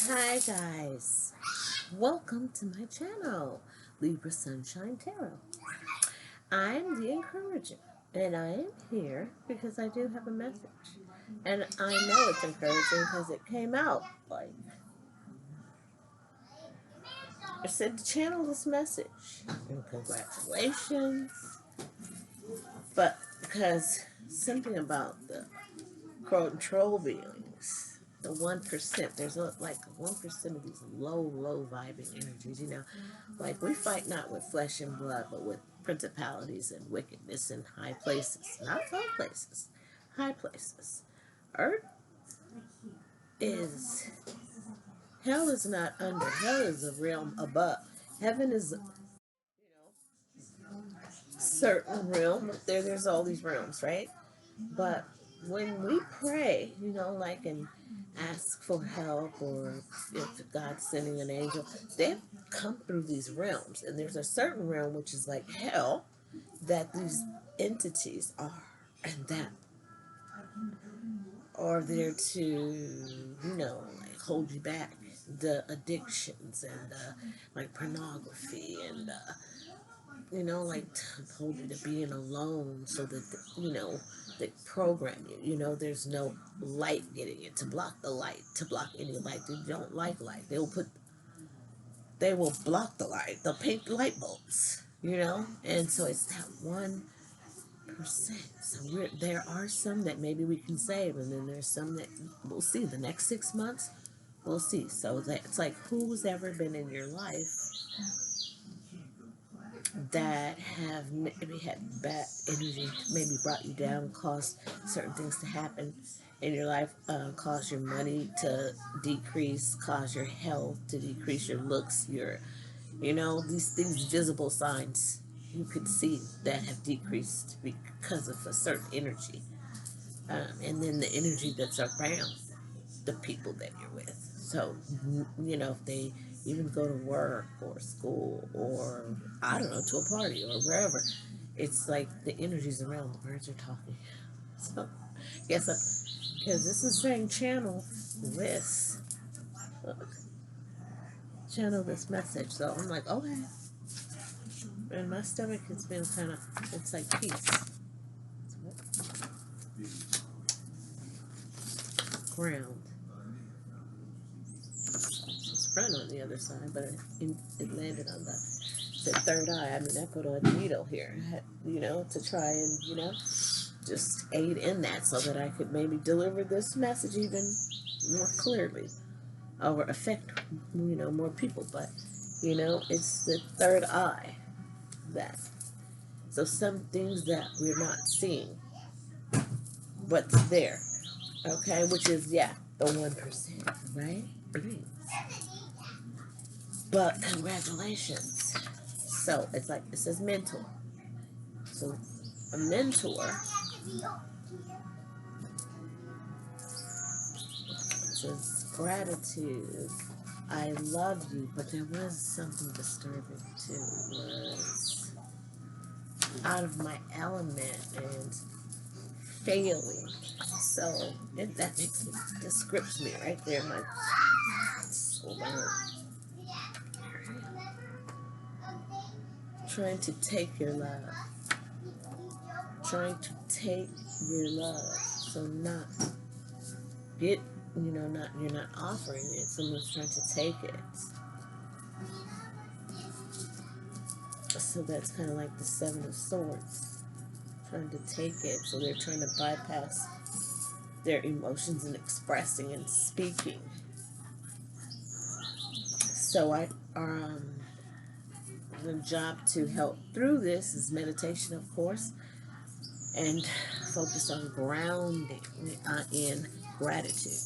Hi guys, welcome to my channel, Libra Sunshine Tarot. I'm the encourager, and I am here because I do have a message. And I know it's encouraging because it came out like I said to channel this message. And congratulations. But because something about the control beings, the 1%, there's like 1% of these low vibing energies, like we fight not with flesh and blood, but with principalities and wickedness in high places, not low places, high places. Earth is, hell is not under, hell is a realm above. Heaven is, certain realm. There's all these realms, right? But when we pray, like and ask for help, or if God's sending an angel, they come through these realms. And there's a certain realm, which is like hell, that these entities are, and that are there to, like hold you back. The addictions and like pornography and like to hold you to being alone, so that they program you. There's no light getting in, to block the light, to block any light. They don't like light. They will block the light. They'll paint light bulbs. And so it's that 1%. So there are some that maybe we can save, and then there's some that we'll see the next 6 months. We'll see. So it's like, who's ever been in your life that have maybe had bad energy, maybe brought you down, caused certain things to happen in your life, cause your money to decrease, cause your health to decrease, your looks, these things, visible signs you could see that have decreased because of a certain energy. And then the energy that's around the people that you're with. So, if they even go to work or school or, I don't know, to a party or wherever, it's like the energy's around, the birds are talking. So, yes, because this is saying channel this, look, channel this message. So I'm like, okay. And my stomach has been kind of, it's like peace. Ground. It's front on the other side, but it landed on the third eye. I mean, I put a needle here, to try and, just aid in that, so that I could maybe deliver this message even more clearly, or affect, more people. But, it's the third eye that. So some things that we're not seeing, but there, okay, which is, yeah, the 1%, right? But congratulations. So it's like, it says mentor. So a mentor, it says gratitude. I love you, but there was something disturbing too. Was out of my element and failing. So that makes me, this grips me right there. My soul, trying to take your love, trying to take your love. So not get, not, you're not offering it. Someone's trying to take it. So that's kind of like the Seven of Swords, trying to take it. So they're trying to bypass their emotions and expressing and speaking. So the job to help through this is meditation, of course, and focus on grounding in gratitude.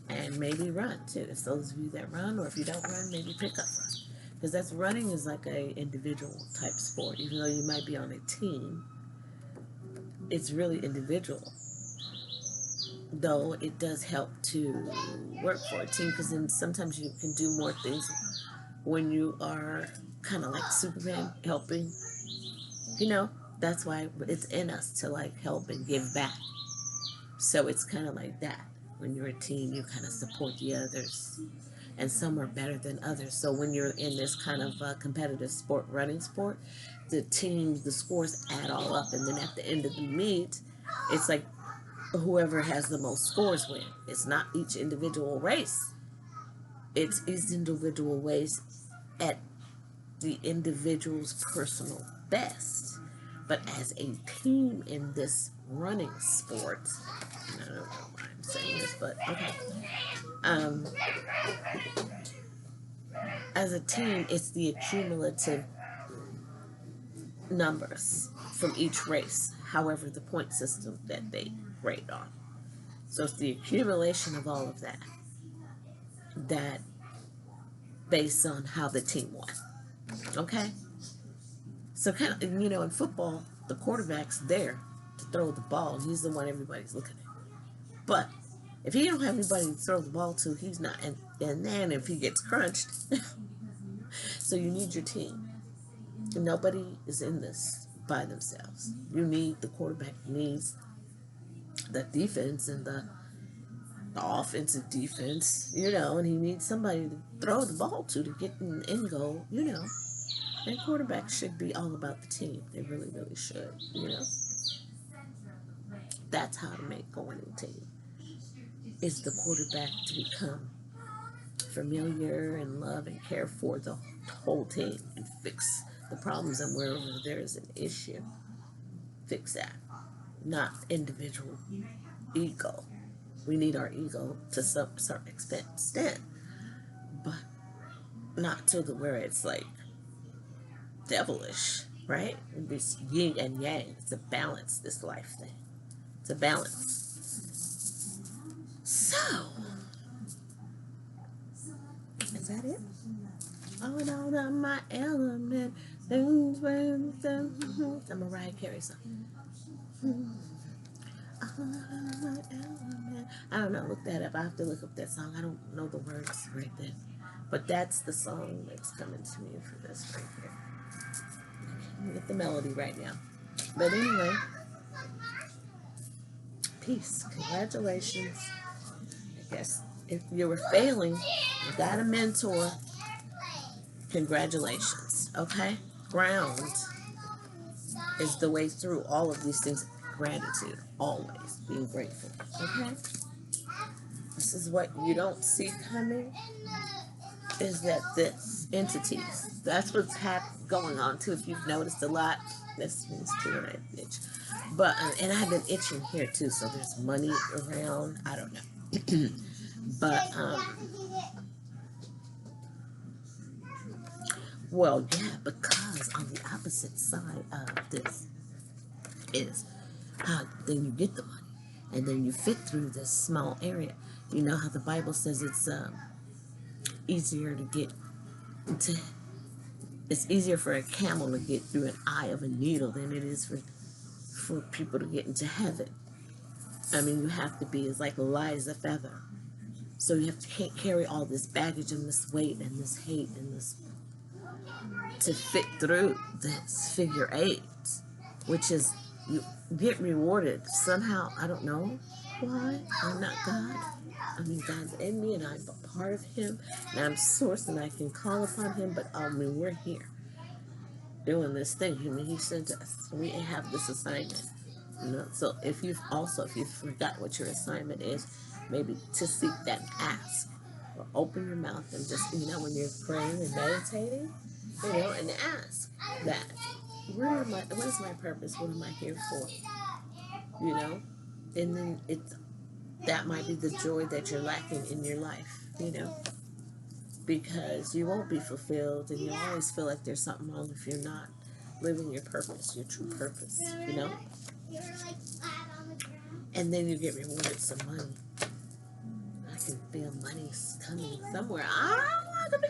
And maybe run too. It's those of you that run, or if you don't run, maybe pick up run. Because that's, running is like a individual type sport. Even though you might be on a team, it's really individual. Though it does help to work for a team, because then sometimes you can do more things when you are kind of like Superman, helping. That's why it's in us to like help and give back. So it's kind of like that. When you're a team, you kind of support the others, and some are better than others. So when you're in this kind of competitive sport, running sport, the teams, the scores add all up, and then at the end of the meet, it's like whoever has the most scores win. It's not each individual race. It's each individual race at the individual's personal best. But as a team in this running sport, and I don't know why I'm saying this, but okay. Um, as a team, it's the accumulative numbers from each race, however, the point system that they rate on. So it's the accumulation of all of that, that based on how the team won. Okay? So kind of, in football, the quarterback's there to throw the ball. He's the one everybody's looking at. But if he don't have anybody to throw the ball to, he's not. And then if he gets crunched, so you need your team. Nobody is in this by themselves. You need the quarterback. Needs the defense and the offensive defense, and he needs somebody to throw the ball to get an end goal. And quarterbacks should be all about the team. They really, really should. That's how to make a winning team. Is the quarterback to become familiar and love and care for the whole team and fix the problems, and wherever there is an issue, fix that. Not individual ego. We need our ego to some certain extent, but not to the where it's like devilish, right? This yin and yang. It's a balance, this life thing. It's a balance. So, is that it? Oh, no, I'm my element. It's a Mariah Carey song. I don't know, look that up. I have to look up that song. I don't know the words right then. But that's the song that's coming to me for this right here. I can't get the melody right now. But anyway, peace. Congratulations. I guess if you were failing, you got a mentor. Congratulations. Okay? Ground is the way through all of these things. Gratitude. Always being grateful. Okay? This is what you don't see coming, is that this entities, that's what's going on too. If you've noticed a lot, this means too, and I itch. But and I've been itching here too, so there's money around. I don't know. But well, yeah, because on the opposite side of this is how then you get the money, and then you fit through this small area. You know how the Bible says it's easier to get to. It's easier for a camel to get through an eye of a needle than it is for people to get into heaven. I mean, you have to be as like light as a feather. So you have to carry all this baggage and this weight and this hate and this to fit through this figure eight, which is you get rewarded somehow. I don't know why. I'm not God. I mean, God's in me and I'm a part of Him, and I'm source and I can call upon Him. But I mean, we're here doing this thing. I mean, He sent us. We have this assignment. So if you've forgot what your assignment is, maybe to seek that and ask, or open your mouth and just when you're praying and meditating, and ask that. What is my purpose? What am I here for? And then that might be the joy that you're lacking in your life, because you won't be fulfilled, and you always feel like there's something wrong if you're not living your purpose, your true purpose. And then you get rewarded some money. I can feel money coming somewhere.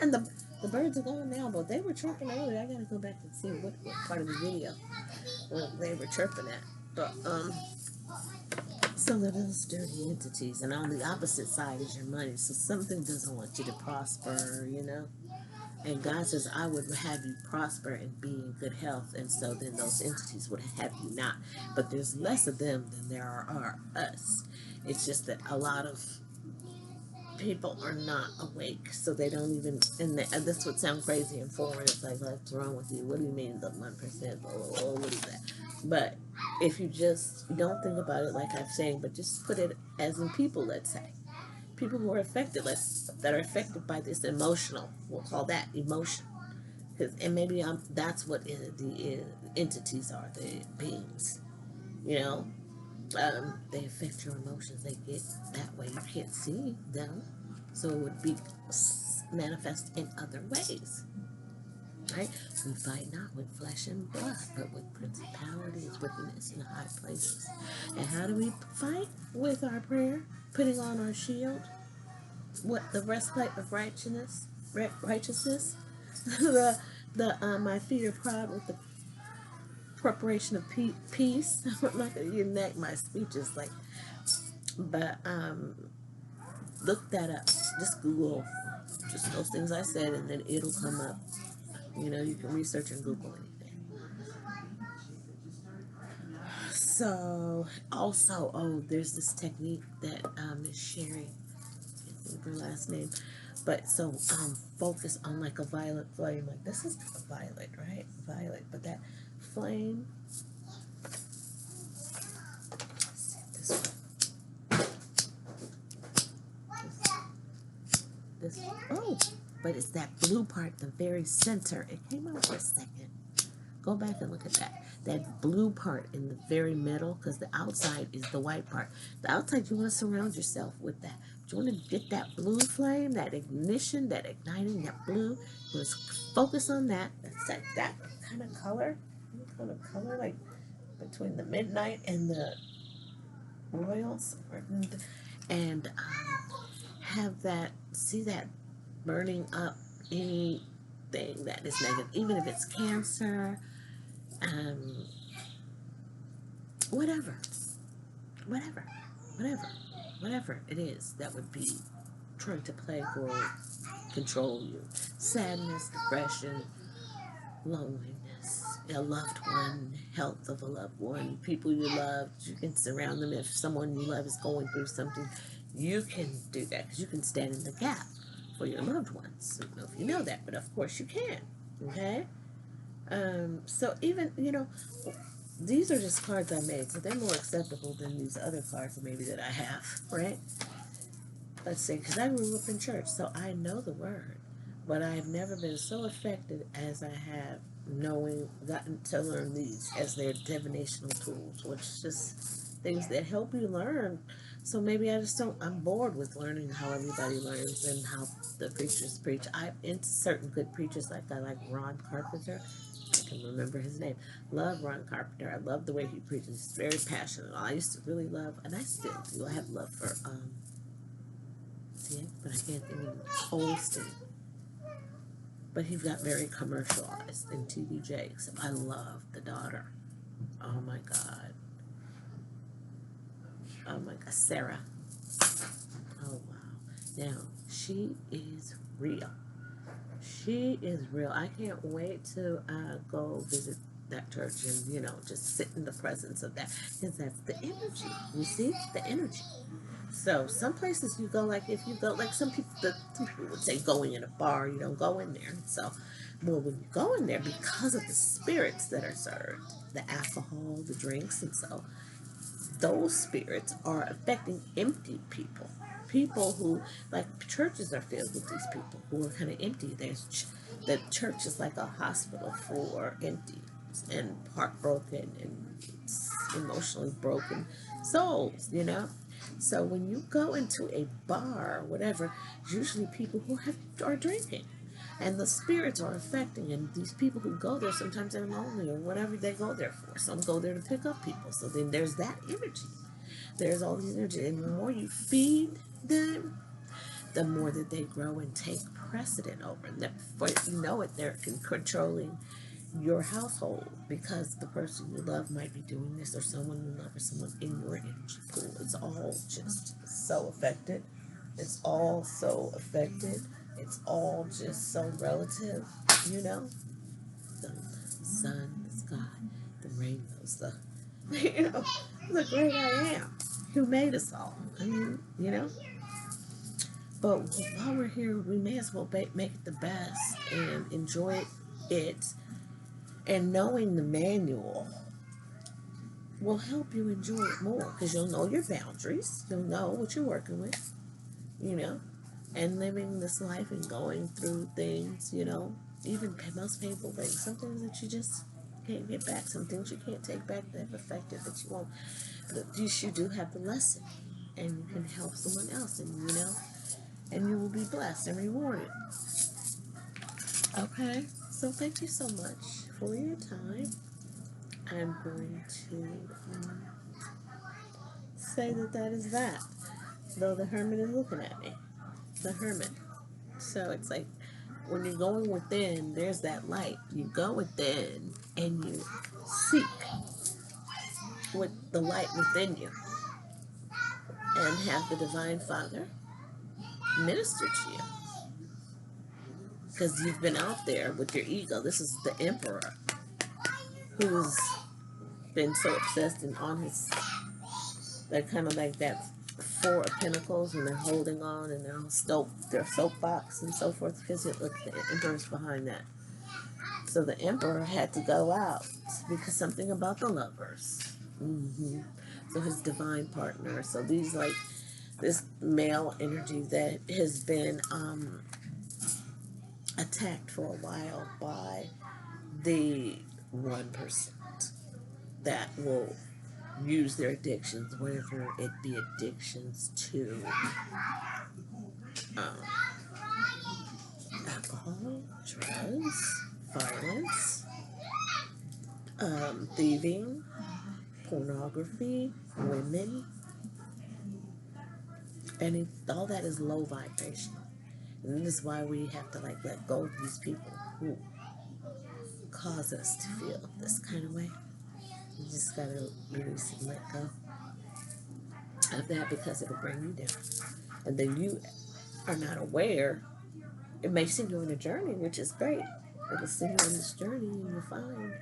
And the birds are gone now, but they were chirping earlier. I gotta go back and see what part of the video they were chirping at. But some of those dirty entities, and on the opposite side is your money. So something doesn't want you to prosper, And God says, I would have you prosper and be in good health. And so then those entities would have you not. But there's less of them than there are us. It's just that a lot of people are not awake, so they don't even. And this would sound crazy and foreign. It's like, what's wrong with you? What do you mean the 1%? Oh, what is that? But if you just don't think about it like I'm saying, but just put it as in people, let's say people who are affected, that are affected by this emotional, we'll call that emotion. And maybe that's what the entities are, the beings. You know, they affect your emotions. They get that way. You can't see them, so it would be manifest in other ways, right? We fight not with flesh and blood, but with principalities, wickedness in high places. And how do we fight? With our prayer, putting on our shield, what the breastplate of righteousness, my feet are proud with the preparation of peace. I'm not gonna get neck. My speech is like, but look that up. Just Google just those things I said, and then it'll come up. You know, you can research and Google anything. So also, there's this technique that is Sherry. I can't think of her last name, but so focus on like a violet flame. Like this is a violet, right? Violet, but that flame. This one. This oh, but it's that blue part, the very center. It came out for a second. Go back and look at that. That blue part in the very middle, because the outside is the white part. The outside, you want to surround yourself with that. You want to get that blue flame, that ignition, that igniting, that blue. You want to focus on that. That's that kind of color. Kind of color, like between the midnight and the royals. And have that, see that burning up anything that is negative, even if it's cancer, um, whatever, whatever, whatever it is that would be trying to plague or control you. Sadness, depression, loneliness, a loved one, health of a loved one, people you love. You can surround them. If someone you love is going through something, you can do that because you can stand in the gap for your loved ones. I don't know if you know that, but of course you can. Okay? So even, these are just cards I made, so they're more acceptable than these other cards maybe that I have, right? Let's see, because I grew up in church, so I know the word, but I've never been so affected as I have gotten to learn these as their divinational tools, which is just things that help you learn. So maybe I'm bored with learning how everybody learns and how the preachers preach. I'm into certain good preachers, like I like Ron Carpenter. I can remember his name. Love Ron Carpenter. I love the way he preaches. He's very passionate. I used to really love, and I still do. I have love for but I can't think of Holstein. But he got very commercialized in TVJ. Except I love the daughter. Oh my God. Oh my God, Sarah. Oh wow. Now she is real. She is real. I can't wait to go visit that church and just sit in the presence of that, because that's the energy. You see the energy. So some places you go, like if you go, like some people would say going in a bar, you don't go in there. So, well, when you go in there, because of the spirits that are served, the alcohol, the drinks, and so those spirits are affecting empty people. People who, like, churches are filled with these people who are kind of empty. The church is like a hospital for empty and heartbroken and emotionally broken souls. So when you go into a bar or whatever, usually people who are drinking, and the spirits are affecting. And these people who go there, sometimes they're lonely or whatever they go there for. Some go there to pick up people. So then there's that energy. There's all these energy, and the more you feed them, the more that they grow and take precedent over them. Before you know it, they're controlling your household, because the person you love might be doing this, or someone you love, or someone in your energy pool. It's all just so affected. It's all so affected. It's all just so relative, you know? The sun, the sky, the rainbows, the great I am. who made us all. I mean, you know. But while we're here, we may as well make it the best and enjoy it. And knowing the manual will help you enjoy it more because you'll know your boundaries. You'll know what you're working with, you know, and living this life and going through things, you know, even most painful things, some things that you just can't get back, some things you can't take back that have affected that you won't. But at least you do have the lesson and you can help someone else, and you know, and you will be blessed and rewarded. Okay, so thank you so much for your time. I'm going to say that that is that. Though the hermit is looking at me. The hermit. So it's like when you're going within, there's that light. You go within and you seek with the light within you and have the Divine Father minister to you. Because you've been out there with your ego. This is the Emperor who's been so obsessed and on his, they're kind of like that Four of Pentacles when they're holding on and they're on their soapbox and so forth, because it looks, the Emperor's behind that. So the Emperor had to go out because something about the lovers. So his divine partner. So these like this male energy that has been attacked for a while by the 1% that will use their addictions, whatever it be, addictions to alcohol, drugs, violence, thieving, pornography, women, and all that is low vibration. And this is why we have to like let go of these people who cause us to feel this kind of way. You just gotta release and let go of that because it'll bring you down. And then you are not aware. It may send you on a journey, which is great. It'll send you on this journey and you'll find,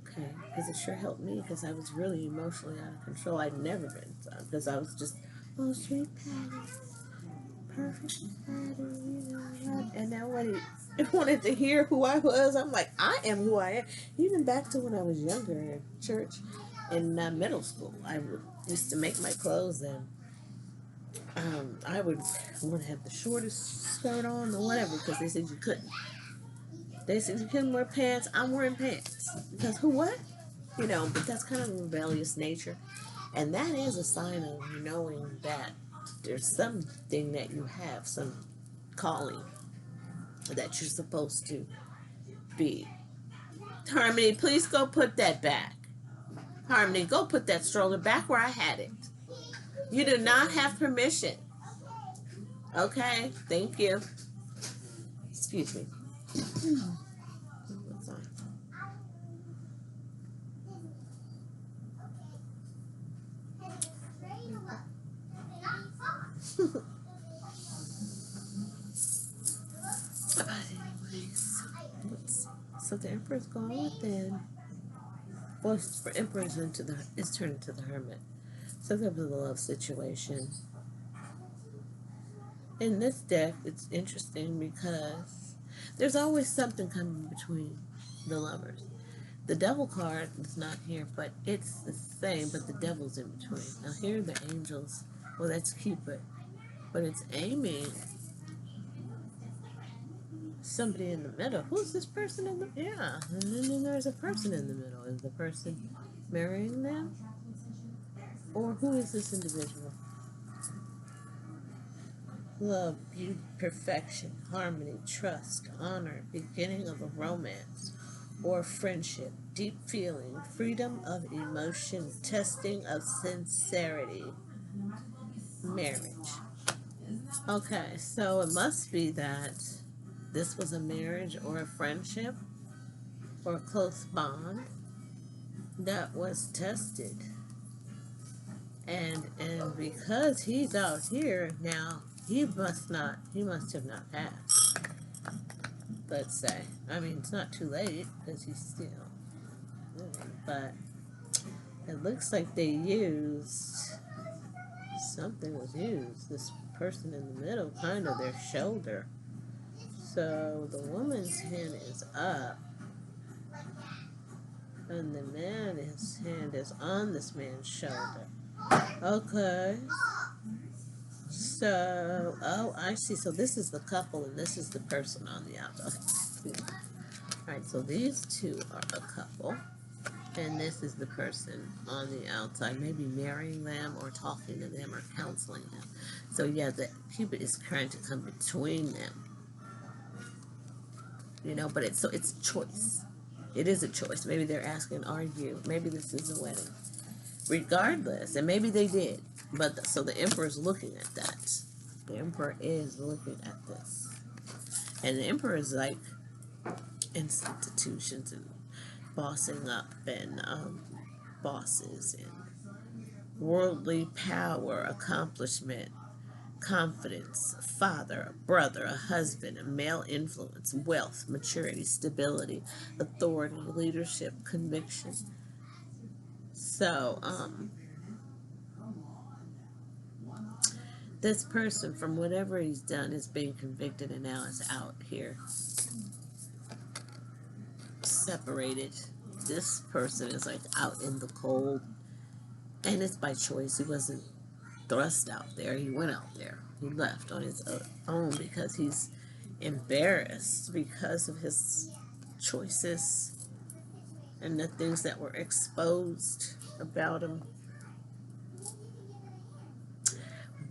okay, because it sure helped me because I was really emotionally out of control. I'd never been, because I was just, oh, sweet Patty, perfect Patty, you know, and nobody wanted to hear who I was. I'm like, I am who I am. Even back to when I was younger in church, in middle school, used to make my clothes, and I would want to have the shortest skirt on or whatever because they said you couldn't. They said you couldn't wear pants. I'm wearing pants because who what? You know, but that's kind of a rebellious nature, and that is a sign of knowing that there's something that you have, some calling that you're supposed to be. Harmony, please go put that back. Harmony, go put that stroller back where I had it. You do not have permission. Okay, thank you. Excuse me. What's on? But anyways, let's see. So the Emperor's gone within. Well, for Emperor's it's turned into the Hermit. So there was a love situation. In this deck, it's interesting because there's always something coming between the lovers. The Devil card is not here, but it's the same, but the Devil's in between. Now here are the angels. Well, that's Cupid, but it's aiming somebody in the middle. Who's this person in the... Yeah, and then there's a person in the middle. Is the person marrying them? Or who is this individual? Love, beauty, perfection, harmony, trust, honor, beginning of a romance or friendship, deep feeling, freedom of emotion, testing of sincerity, marriage. Okay, so it must be that this was a marriage or a friendship or a close bond that was tested. And because he's out here now, he must have not passed. Let's say. I mean, it's not too late because he's still living, but It looks like they used, something was used. This person in the middle, kind of their shoulder. So the woman's hand is up, and the man's hand is on this man's shoulder. Okay. So, oh, I see. So this is the couple, and this is the person on the outside. Okay. All right, so these two are a couple, and this is the person on the outside, maybe marrying them or talking to them or counseling them. So yeah, the Cupid is trying to come between them. You know, but it's choice. It is a choice. Maybe they're asking, are you? Maybe this is a wedding. Regardless, and maybe they did. But so the Emperor is looking at that. The Emperor is looking at this. And the Emperor is like institutions and bossing up and bosses and worldly power, accomplishment, confidence, a father, a brother, a husband, a male influence, wealth, maturity, stability, authority, leadership, conviction. So, this person, from whatever he's done, is being convicted and now is out here, separated. This person is like out in the cold, and it's by choice. He wasn't thrust out there. He went out there. He left on his own because he's embarrassed because of his choices and the things that were exposed about him.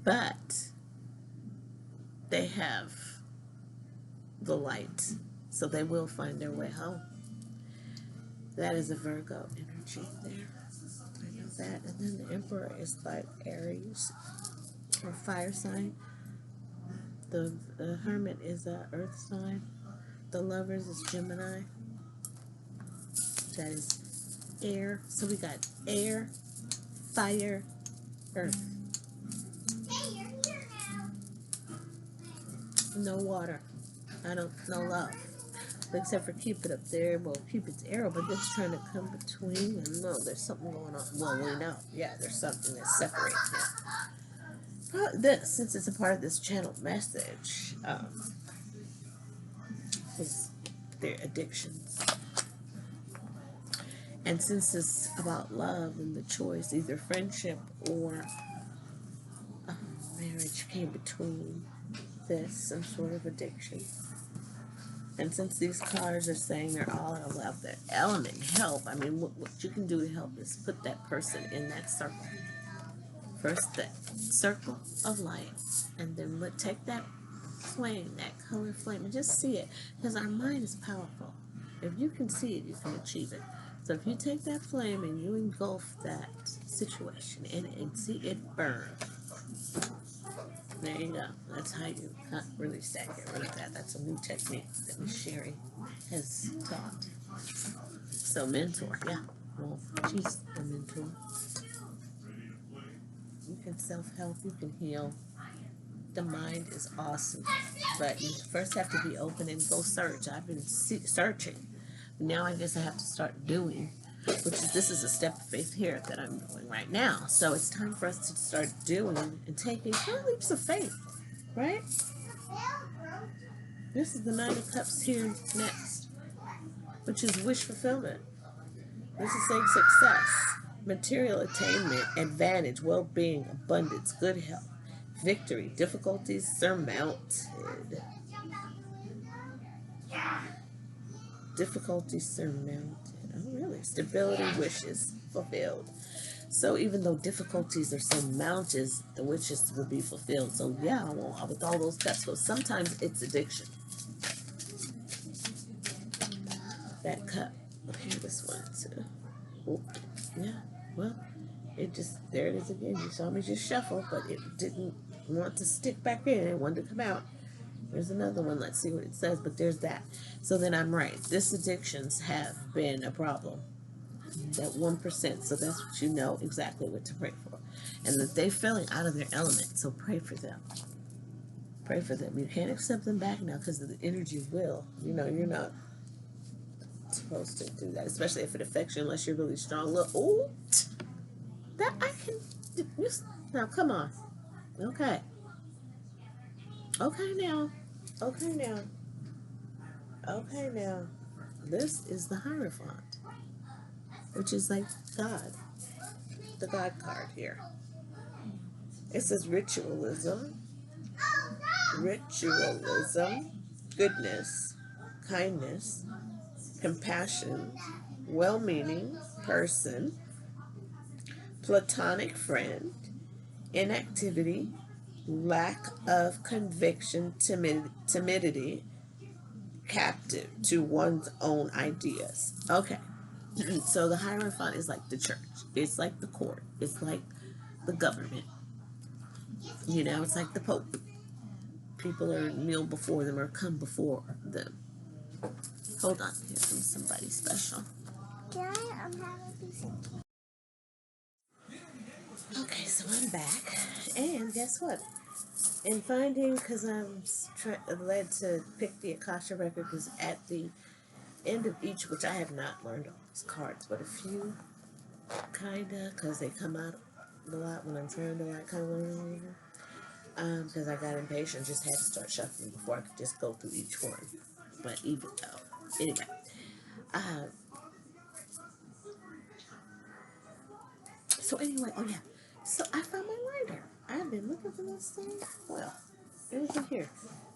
But they have the light, so they will find their way home. That is a Virgo energy there. I know that. And then the Emperor is like Aries or fire sign. The Hermit is a earth sign. The Lovers is Gemini. That is air. So we got air, fire, earth. No water. I don't know love. Except for Cupid up there. Well, Cupid's arrow, but it's trying to come between. And no, there's something going on. Well, we know. Yeah, there's something that separates them. This, since it's a part of this channel message, is their addictions. And since it's about love and the choice, either friendship or marriage came between this, some sort of addiction. And since these cards are saying they're all out of love, their element, help, I mean, what you can do to help is put that person in that circle. First, that circle of light, and then take that flame, that color flame, and just see it. Because our mind is powerful. If you can see it, you can achieve it. So if you take that flame and you engulf that situation in it and see it burn, there you go. That's how you release that, get rid of that. That's a new technique that Miss Sherry has taught. So mentor, yeah. Well, she's a mentor. You can self-help, you can heal. The mind is awesome. But you first have to be open and go search. I've been searching. Now I guess I have to start doing, this is a step of faith here that I'm doing right now. So it's time for us to start doing and taking leaps of faith, right? This is the Nine of Cups here next, which is wish fulfillment. This is saying success, material attainment, advantage, well-being, abundance, good health, victory, difficulties surmounted. Difficulties surmounted. Oh, really? Stability, wishes fulfilled. So even though difficulties are surmounted, the wishes will be fulfilled. So yeah, with all those cups. So sometimes it's addiction. That cup. Okay, this one too. Oh, yeah. Well, there it is again. You saw me just shuffle, but it didn't want to stick back in. It wanted to come out. There's another one. Let's see what it says. But there's that. So then I'm right. This addictions have been a problem. That 1%. So that's what you know exactly what to pray for. And that they're feeling out of their element. So pray for them. Pray for them. You can't accept them back now because of the energy will. You know, you're not supposed to do that. Especially if it affects you unless you're really strong. Look, ooh. That I can. Now, come on. Okay. Okay now. Okay now. Okay now. This is the Hierophant, which is like God, the God card here. It says ritualism, goodness, kindness, compassion, well meaning person, platonic friend, inactivity, lack of conviction, timidity, captive to one's own ideas. Okay, so the Hierophant is like the church, it's like the court, it's like the government. You know, it's like the Pope. People are kneel before them or come before them. Hold on, here comes somebody special. Okay, so I'm back, and guess what? In finding, because I'm led to pick the Akasha record, because at the end of each, which I have not learned all these cards, but a few, kinda, because they come out a lot when I'm trying to like kind of learn, because I got impatient, just had to start shuffling before I could just go through each one. But even though, anyway, uh, so anyway, oh yeah, so I found my lighter. I've been looking for this thing. Well, it was in here.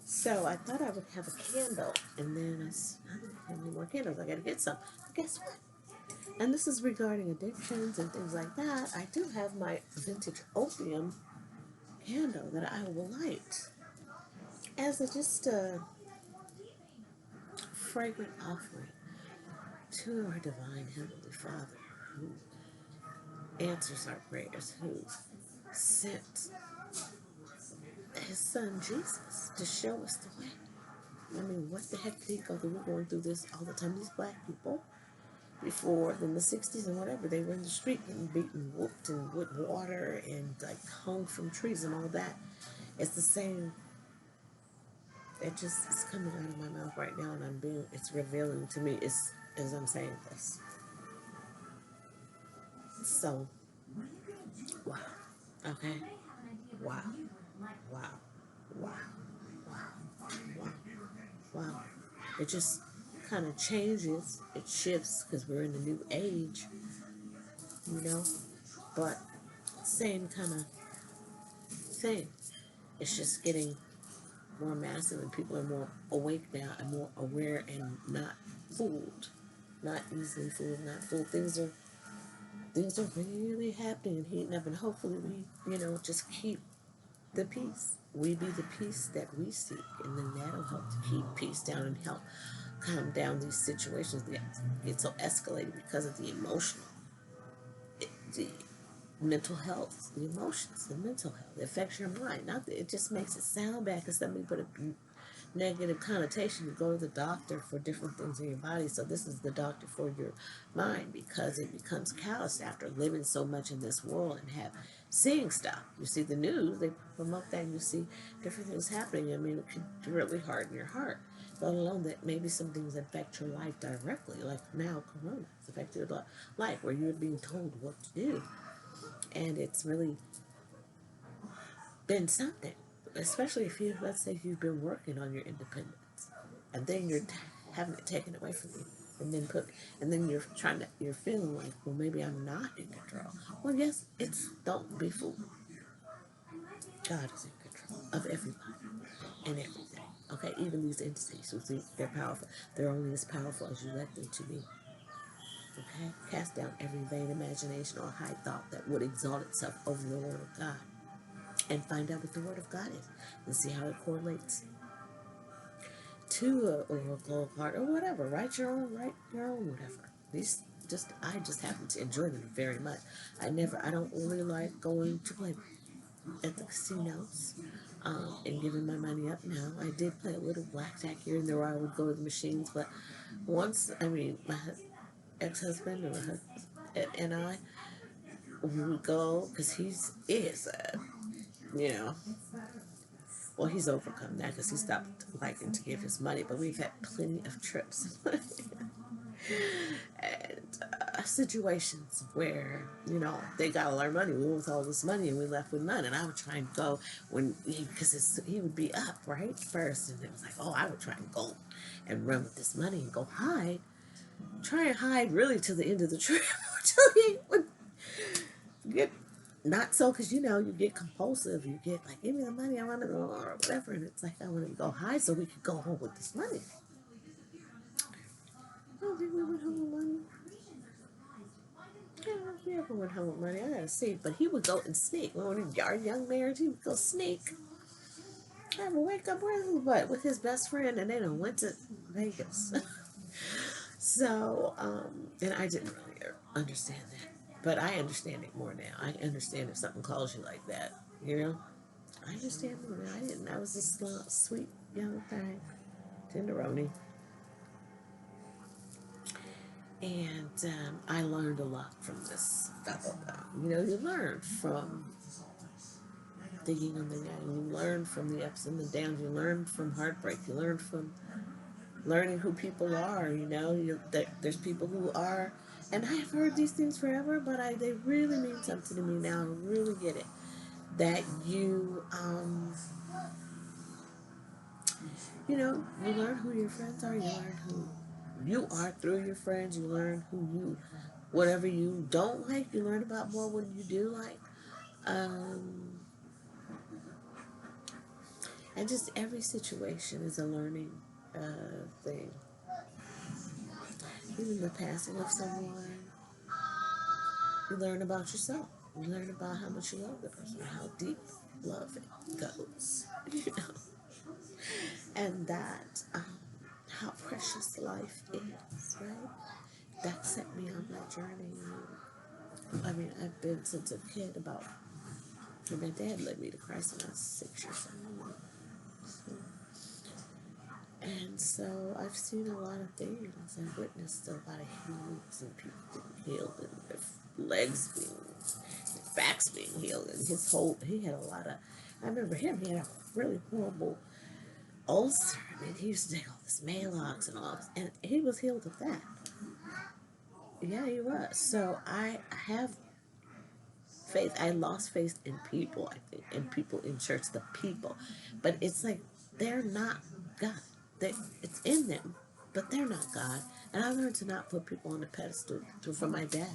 So I thought I would have a candle, and then I don't have any more candles. I gotta get some. But guess what? And this is regarding addictions and things like that. I do have my vintage opium candle that I will light as a just a fragrant offering to our divine Heavenly Father, who answers our prayers, who sent his son Jesus to show us the way. I mean, what the heck did he go through? We're going through this all the time. These black people, before in the 60s and whatever, they were in the street getting beaten, whooped, and with water and like hung from trees and all that. It's the same. It just is coming out of my mouth right now, and it's revealing to me as I'm saying this. So, wow. Okay. Wow. Wow. Wow. Wow. Wow. Wow. It just kind of changes. It shifts because we're in a new age, you know. But same kind of thing. It's just getting more massive, and people are more awake now and more aware and not fooled, not easily fooled, not fooled. Things are really happening and heating up, and hopefully we, just keep the peace. We be the peace that we seek, and then that'll help to keep peace down and help calm down these situations that get so escalated because of the emotional, the mental health, the emotions, the mental health. It affects your mind. Not that it just makes it sound bad because somebody put a negative connotation. You go to the doctor for different things in your body. So this is the doctor for your mind, because it becomes callous after living so much in this world and seeing stuff. You see the news, they promote that, and you see different things happening. I mean, it could really harden your heart. Let alone that maybe some things affect your life directly, like now Corona has affected your life, where you're being told what to do. And it's really been something, especially if let's say you've been working on your independence, and then you're having it taken away from you, and then you're feeling like, well, maybe I'm not in control. Well, yes, don't be fooled. God is in control of everybody and everything. Okay, even these entities who think they're powerful, they're only as powerful as you let them to be. Okay, cast down every vain imagination or high thought that would exalt itself over the Word of God, and find out what the Word of God is, and see how it correlates to a oracle card or whatever. Write your own whatever. I just happen to enjoy them very much. I don't really like going to play at the casinos, and giving my money up now. I did play a little blackjack here and there where I would go to the machines, but my ex-husband and I, we would go, because you know, well, he's overcome that because he stopped liking to give his money, but we've had plenty of trips. And situations where, you know, they got all our money. We went with all this money and we left with none. And I would try and go because he would be up, right, first. And it was like, oh, I would try and go and run with this money and go hide. Try and hide really to the end of the trip until he would get not so, because you know, you get compulsive. You get like, give me the money, I want to go, or whatever. And it's like, I want to go hide so we could go home with this money. I don't think we went home with money. I don't know if we ever went home with money. I gotta see. But he would go and sneak. When our young marriage, he would go sneak. I would wake up with his best friend, and they done went to Vegas. So, and I didn't really understand that. But I understand it more now. I understand if something calls you like that, you know? I understand more now. I didn't. I was a sweet young thing. Tenderoni. And I learned a lot from this fellow. You know, you learn from the yin and the yang. You learn from the ups and the downs. You learn from heartbreak. You learn from learning who people are. You know, there's people who are, and I've heard these things forever, but they really mean something to me now. I really get it. That you know, you learn who your friends are. You learn who you are through your friends. You learn whatever you don't like, you learn about more what you do like. Um, and just every situation is a learning thing. Even the passing of someone, you learn about yourself. You learn about how much you love the person, how deep love it goes, you know, and that how precious life is, right? That set me on my journey. I mean, I've been since a kid about. My dad led me to Christ when I was 6 years old. And so I've seen a lot of things. I've witnessed a lot of healings and people being healed and their legs their backs being healed. And he had a lot of, I remember him, he had a really horrible ulcer. I mean, he used to take all this Maalox and all this, and he was healed of that. Yeah, he was. So I have faith. I lost faith in people, I think, in people in church, the people. But it's like, they're not God. It's in them, but they're not God. And I learned to not put people on a pedestal from my dad,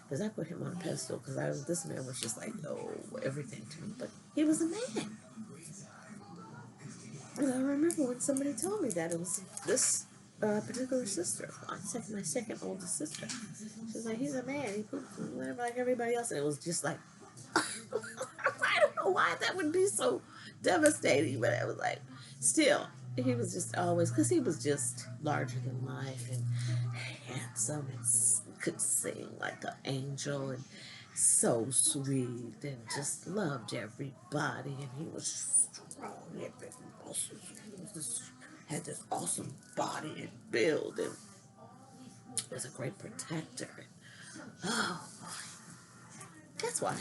because I put him on a pedestal because this man was just like, no, everything to me. But he was a man. And I remember when somebody told me that, it was this particular sister, my second oldest sister. She was like, he's a man. He poops whatever like everybody else. And it was just like, I don't know why that would be so devastating, but I was like, still, he was just always, because he was just larger than life and handsome and could sing like an angel and so sweet and just loved everybody. And he was strong. He had big muscles. Had this awesome body and build and was a great protector. And, oh, that's why.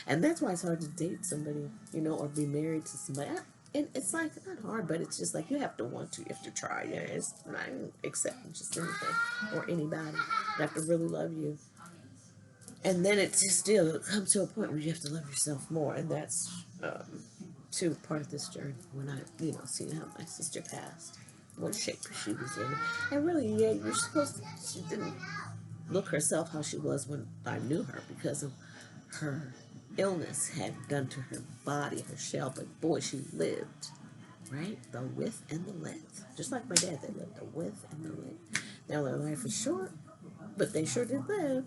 And that's why it's hard to date somebody, you know, or be married to somebody. And it's like, not hard, but it's just like you have to want to, you have to try. Yeah, it's not accepting just anything or anybody. You have to really love you. And then it just still comes to a point where you have to love yourself more. And that's too part of this journey when I, you know, seeing how my sister passed, what shape she was in. And really, yeah, you're supposed to, she didn't look herself how she was when I knew her because of her illness had done to her body, her shell, but boy, she lived, right? The width and the length. Just like my dad, they lived the width and the length. Now their life is short, but they sure did live,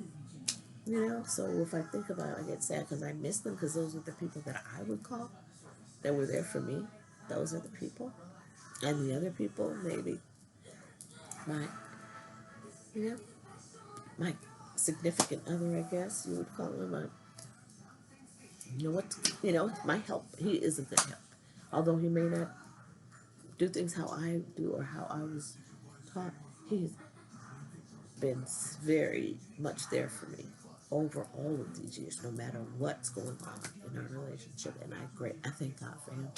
you know? So if I think about it, I get sad because I miss them because those are the people that I would call that were there for me. Those are the people. And the other people, maybe my, you know, my significant other, I guess you would call him. You know what? You know, my help. He is a good help, although he may not do things how I do or how I was taught. He's been very much there for me over all of these years, no matter what's going on in our relationship. And I thank God for him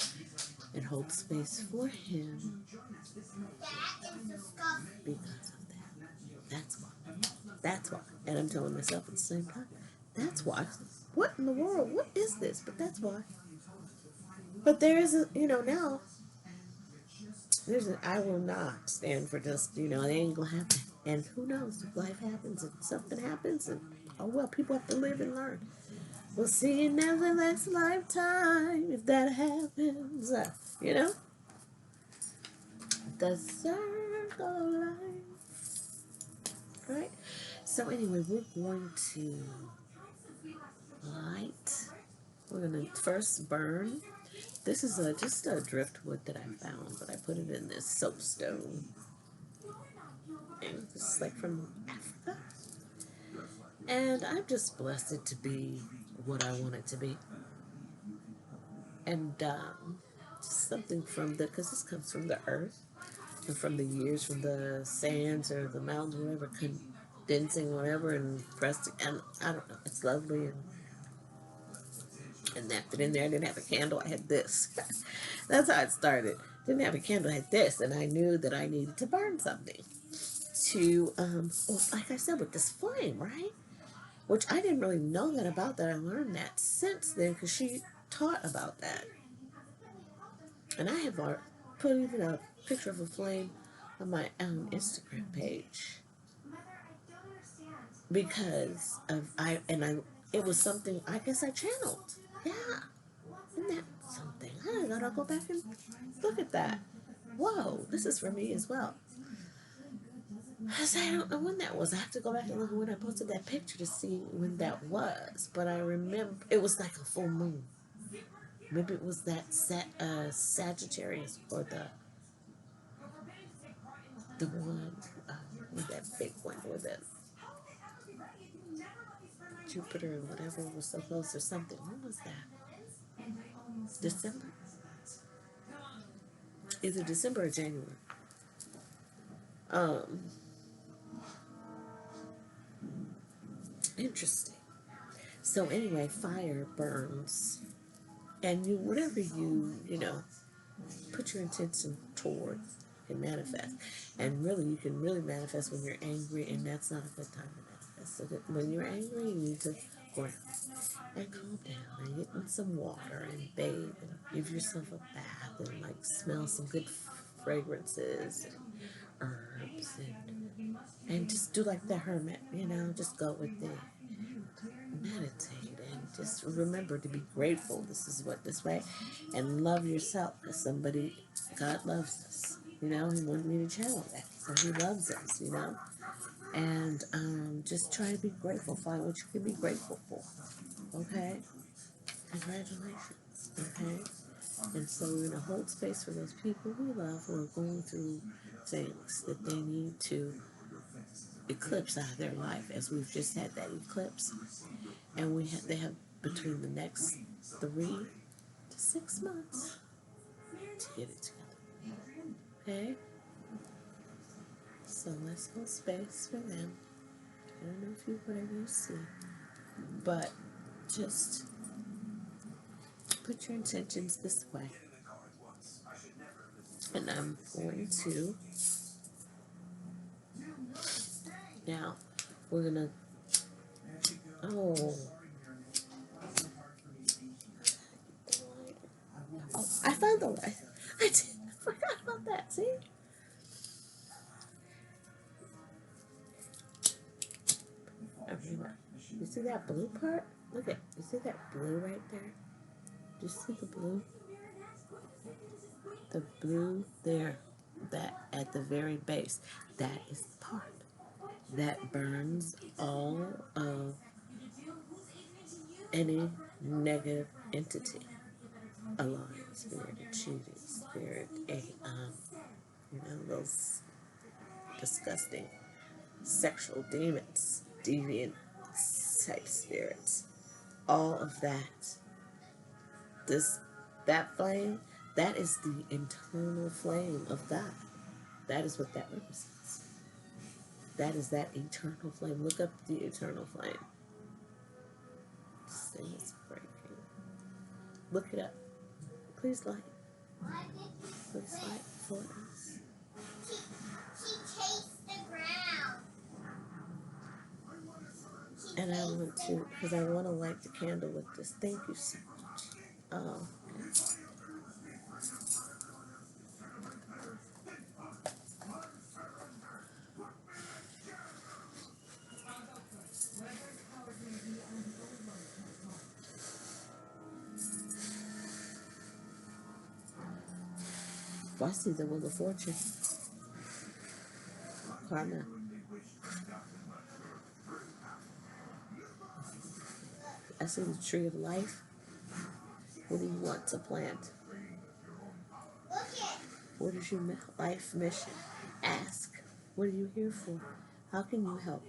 and hold space for him because of that. That's why. That's why. And I'm telling myself at the same time, that's why. What in the world? What is this? But that's why. But there is a, now, I will not stand for just, it ain't gonna happen. And who knows if life happens and something happens and, oh well, people have to live and learn. We'll see in the next lifetime if that happens. You know? The circle of life. Right? So anyway, we're going to light. We're going to first burn. This is just a driftwood that I found, but I put it in this soapstone. And this is like from Africa. And I'm just blessed it to be what I want it to be. And something from because this comes from the earth and from the years, from the sands or the mountains, whatever, condensing, whatever, and pressed. And I don't know, it's lovely. And napped it in there. I didn't have a candle. I had this. That's how it started. Didn't have a candle. I had this, and I knew that I needed to burn something to, well, like I said, with this flame, right? Which I didn't really know that about that. I learned that since then because she taught about that. And I have put even a picture of a flame on my Instagram page because it was something I guess I channeled. Yeah, isn't that something? I gotta go back and look at that. Whoa, this is for me as well. I said, I don't know when that was. I have to go back and look at when I posted that picture to see when that was. But I remember it was like a full moon. Maybe it was that Sagittarius or the one with that big one with that Jupiter and whatever was so close or something. When was that? December? Either December or January. Um, Interesting. So anyway, fire burns, and whatever put your intention towards can manifest. And really, you can really manifest when you're angry, and that's not a good time to manifest. So that when you're angry, you need to ground and calm down and get in some water and bathe and give yourself a bath and like smell some good fragrances and herbs and just do like the hermit, just go with it. Meditate and just remember to be grateful. This way, and love yourself because God loves us. He wanted me to channel that. So He loves us. And just try to be grateful. Find what you can be grateful for. Okay. Congratulations. Okay. And so we're gonna hold space for those people we love who are going through things that they need to eclipse out of their life, as we've just had that eclipse. And they have between the next 3 to 6 months to get it together. Okay? So let's hold space for them. I don't know if whatever you see, but just put your intentions this way. And I'm going to, now, we're going to, oh, I found the light. I forgot about that, see? Okay, you see that blue part? Look at, you see that blue right there? Do you see the blue? The blue there, that at the very base, that is the part that burns all of any negative entity, a lying spirit, a cheating spirit, those disgusting sexual demons, deviant type spirits, all of that. That flame, that is the internal flame of God. That is what that represents. That is that eternal flame. Look up the eternal flame. This thing is breaking. Look it up. Please like. Please like for us. She chased the ground. And I want to, because I want to light the candle with this. Thank you so much. Oh, well, I see the Wheel of Fortune. Karma. I see the Tree of Life. What do you want to plant? What is your life mission? Ask. What are you here for? How can you help?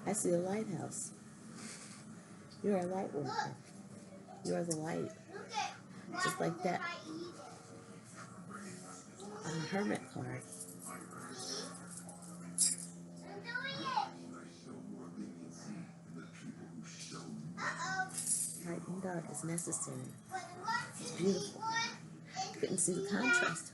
I see a lighthouse. You're a light worker. You are the light. Just like that hermit card. Light and dark is necessary. It's beautiful. You couldn't see the contrast.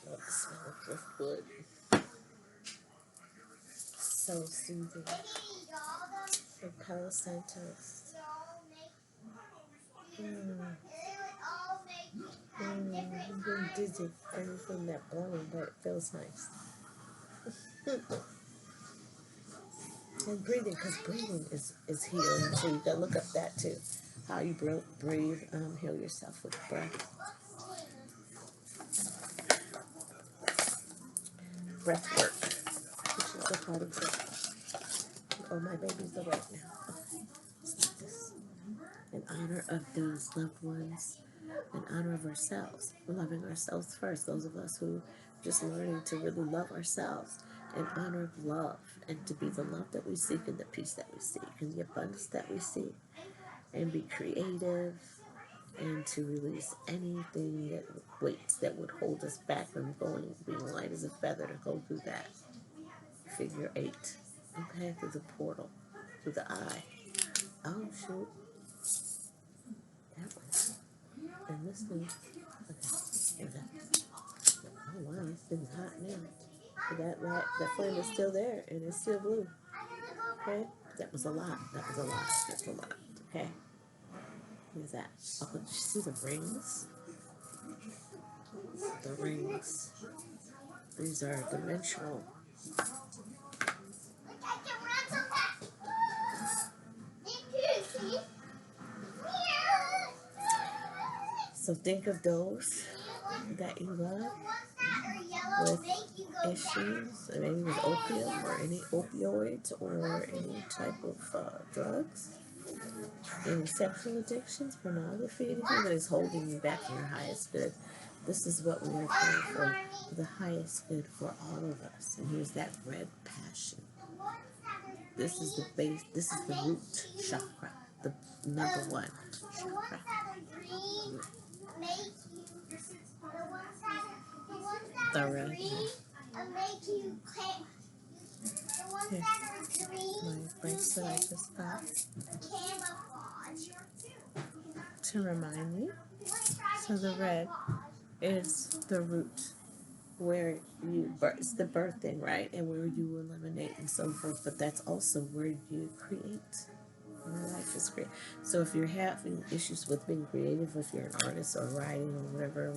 Oh, the smell of driftwood. So soothing. The Palo Santos. I'm getting dizzy from that blowing, but it feels nice. And breathing, because breathing is healing. So you gotta look up that too. How you breathe, heal yourself with breath. Breath work, which is a part of it. Oh, my baby's awake now. It's like this. In honor of those loved ones, in honor of ourselves, loving ourselves first. Those of us who just learning to really love ourselves, in honor of love, and to be the love that we seek, and the peace that we seek, and the abundance that we seek, and be creative, and to release anything that weights that would hold us back from going, being light as a feather, to go through that figure 8, okay, through the portal, through the eye. Oh shoot, that one. And this one, okay. Oh wow, it's been hot now. That flame is still there, and it's still blue. Okay, that was a lot. That was a lot. That's a lot. Okay, what is that? Oh, did you see the rings? The rings. These are dimensional. So think of those that you love with issues, maybe with opium or any opioids or any type of drugs, any sexual addictions, pornography, anything that is holding you back from your highest good. This is what we are praying for the highest good for all of us. And here's that red passion. This is the base, this is the root chakra, the number 1 chakra. The red. Here. My bracelet I just got to remind me. So the red is the root, where you it's the birthing, right, and where you eliminate and so forth. But that's also where you create. Your life is great. So if you're having issues with being creative, if you're an artist or writing or whatever,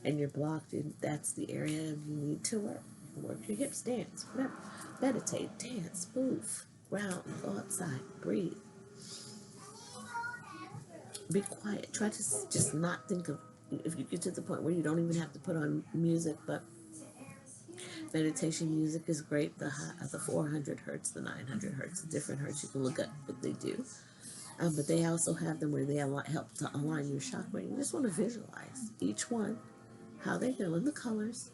and you're blocked, that's the area you need to work. Work your hips, dance, whatever. Meditate, dance, move, round, go outside, breathe. Be quiet. Try to just not think of, if you get to the point where you don't even have to put on music, but meditation music is great. The 400 hertz, the 900 hertz, the different hertz. You can look at what they do. But they also have them where they help to align your chakra. You just want to visualize each one, how they go in the colors,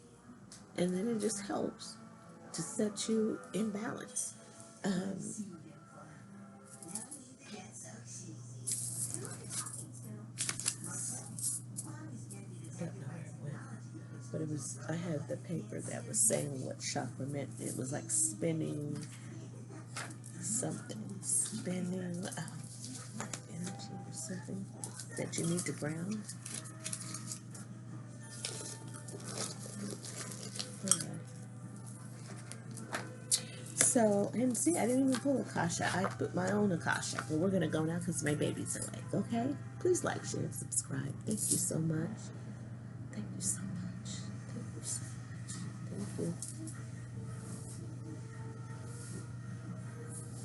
and then it just helps to set you in balance. Don't know where it went, but it I had the paper that was saying what chakra meant. It was like spinning something, spinning energy or something that you need to ground. Yeah. So, and see, I didn't even pull Akasha. I put my own Akasha. But we're going to go now because my baby's awake, okay? Please like, share, subscribe. Thank you so much. Thank you so much. Thank you so much. Thank you.